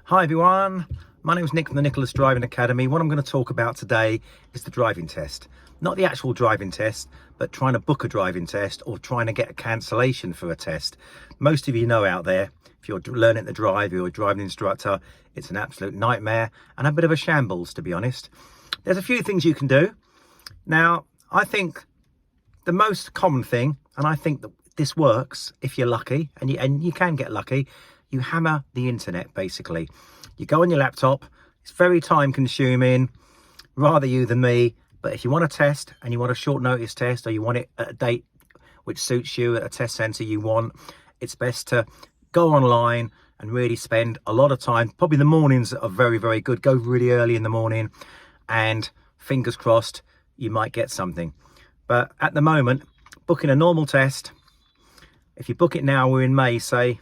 Hi everyone, my name is Nick from the Nicholas Driving Academy. What I'm going to talk about today is the driving test. Not the actual driving test, but trying to book a driving test or trying to get a cancellation for a test. Most of you know out there, if you're learning to drive, you're a driving instructor, it's an absolute nightmare and a bit of a shambles, to be honest. There's a few things you can do. Now, I think the most common thing, and I think that this works if you're lucky, and you can get lucky, you hammer the internet. Basically, you go on your laptop. It's very time consuming, rather you than me, but if you want a test and you want a short notice test, or you want it at a date which suits you at a test center you want, it's best to go online and really spend a lot of time. Probably the mornings are very, very good. Go really early in the morning and fingers crossed you might get something. But at the moment, booking a normal test, if you book it now, we're in May, say,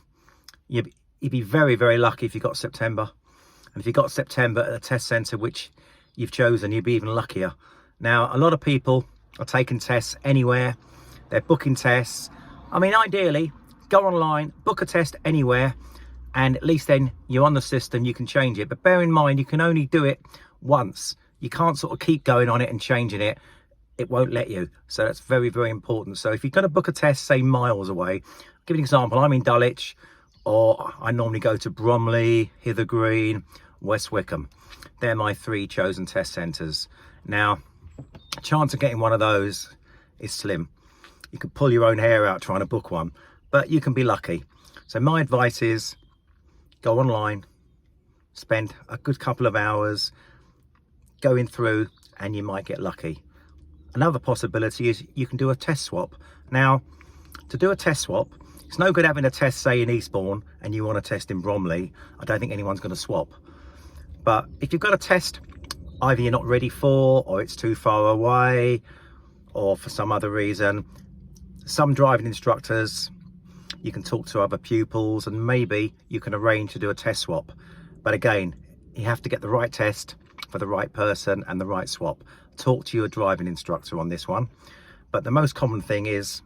you'd be very, very lucky if you got September. And if you got September at a test centre which you've chosen, you'd be even luckier. Now, a lot of people are taking tests anywhere. They're booking tests. I mean, ideally, go online, book a test anywhere, and at least then you're on the system, you can change it. But bear in mind, you can only do it once. You can't sort of keep going on it and changing it. It won't let you. So that's very, very important. So if you're going to book a test, say miles away, I'll give you an example. I'm in Dulwich, or I normally go to Bromley, Hither Green, West Wickham. They're my three chosen test centres. Now, chance of getting one of those is slim. You could pull your own hair out trying to book one, but you can be lucky. So my advice is go online, spend a good couple of hours going through, and you might get lucky. Another possibility is you can do a test swap. Now, to do a test swap, it's no good having a test, say, in Eastbourne and you want to test in Bromley. I don't think anyone's going to swap. But if you've got a test either you're not ready for, or it's too far away, or for some other reason, some driving instructors, you can talk to other pupils and maybe you can arrange to do a test swap. But again, you have to get the right test for the right person and the right swap. Talk to your driving instructor on this one. But the most common thing is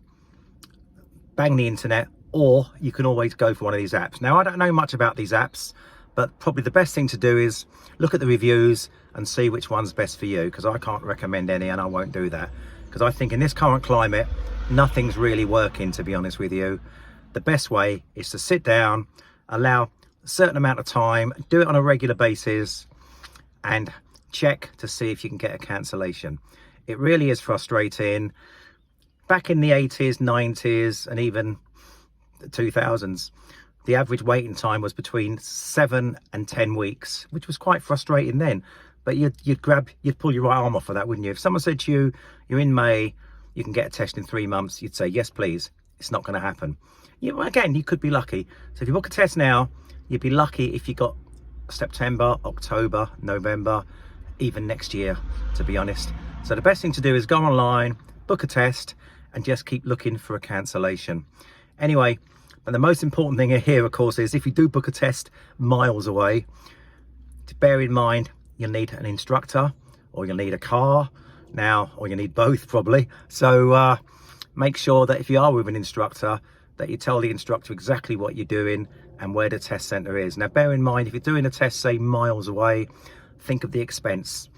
bang the internet, or you can always go for one of these apps. Now, I don't know much about these apps, but probably the best thing to do is look at the reviews and see which one's best for you, because I can't recommend any and I won't do that, because I think in this current climate nothing's really working, to be honest with you. The best way is to sit down, allow a certain amount of time, do it on a regular basis, and check to see if you can get a cancellation. It really is frustrating. Back in the 80s, 90s, and even the 2000s, the average waiting time was between 7 and 10 weeks, which was quite frustrating then. But you'd pull your right arm off for that, wouldn't you? If someone said to you, you're in May, you can get a test in 3 months, you'd say, yes, please. It's not going to happen. Again, you could be lucky. So if you book a test now, you'd be lucky if you got September, October, November, even next year, to be honest. So the best thing to do is go online, book a test, and just keep looking for a cancellation. Anyway, but the most important thing here, of course, is if you do book a test miles away, to bear in mind, you'll need an instructor, or you'll need a car now, or you need both probably. So make sure that if you are with an instructor, that you tell the instructor exactly what you're doing and where the test center is. Now, bear in mind, if you're doing a test, say, miles away, think of the expense,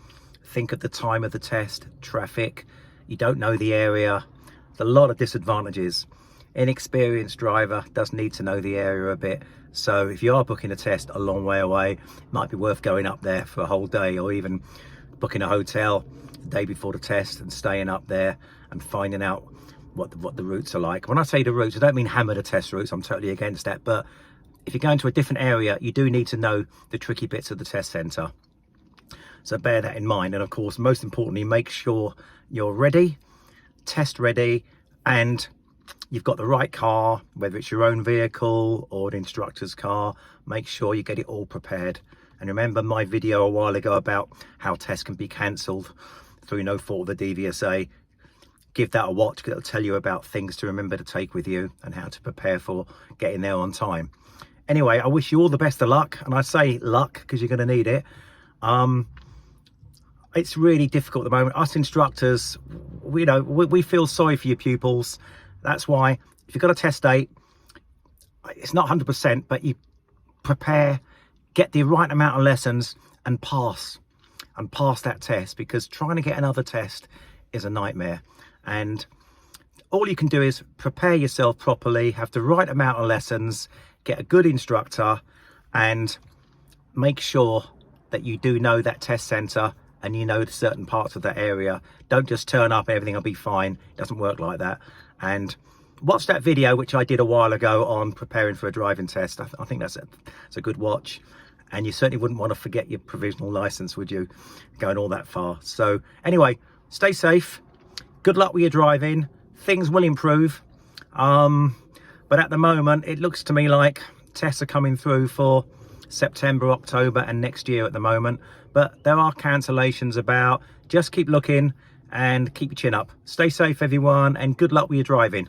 think of the time of the test, traffic, you don't know the area. There's a lot of disadvantages. Inexperienced driver does need to know the area a bit. So if you are booking a test a long way away, it might be worth going up there for a whole day, or even booking a hotel the day before the test and staying up there and finding out what the routes are like. When I say the routes, I don't mean hammer the test routes, I'm totally against that, but if you're going to a different area, you do need to know the tricky bits of the test centre. So bear that in mind. And of course, most importantly, make sure you're ready, test ready, and you've got the right car, whether it's your own vehicle or an instructor's car. Make sure you get it all prepared. And remember my video a while ago about how tests can be cancelled through no fault of the DVSA. Give that a watch, because it'll tell you about things to remember to take with you and how to prepare for getting there on time. Anyway, I wish you all the best of luck, and I say luck because you're going to need it. It's really difficult at the moment. Us instructors, we feel sorry for your pupils. That's why if you've got a test date, it's not 100%, but you prepare get the right amount of lessons and pass that test, because trying to get another test is a nightmare. And all you can do is prepare yourself properly, have the right amount of lessons, get a good instructor, and make sure that you do know that test centre and you know certain parts of that area. Don't just turn up, everything will be fine. It doesn't work like that. And watch that video which I did a while ago on preparing for a driving test. I think that's a good watch. And you certainly wouldn't want to forget your provisional license, would you, going all that far? So anyway, stay safe. Good luck with your driving. Things will improve. But at the moment, it looks to me like tests are coming through for September, October and next year at the moment. But there are cancellations about. Just keep looking and keep your chin up. Stay safe, everyone, and good luck with your driving.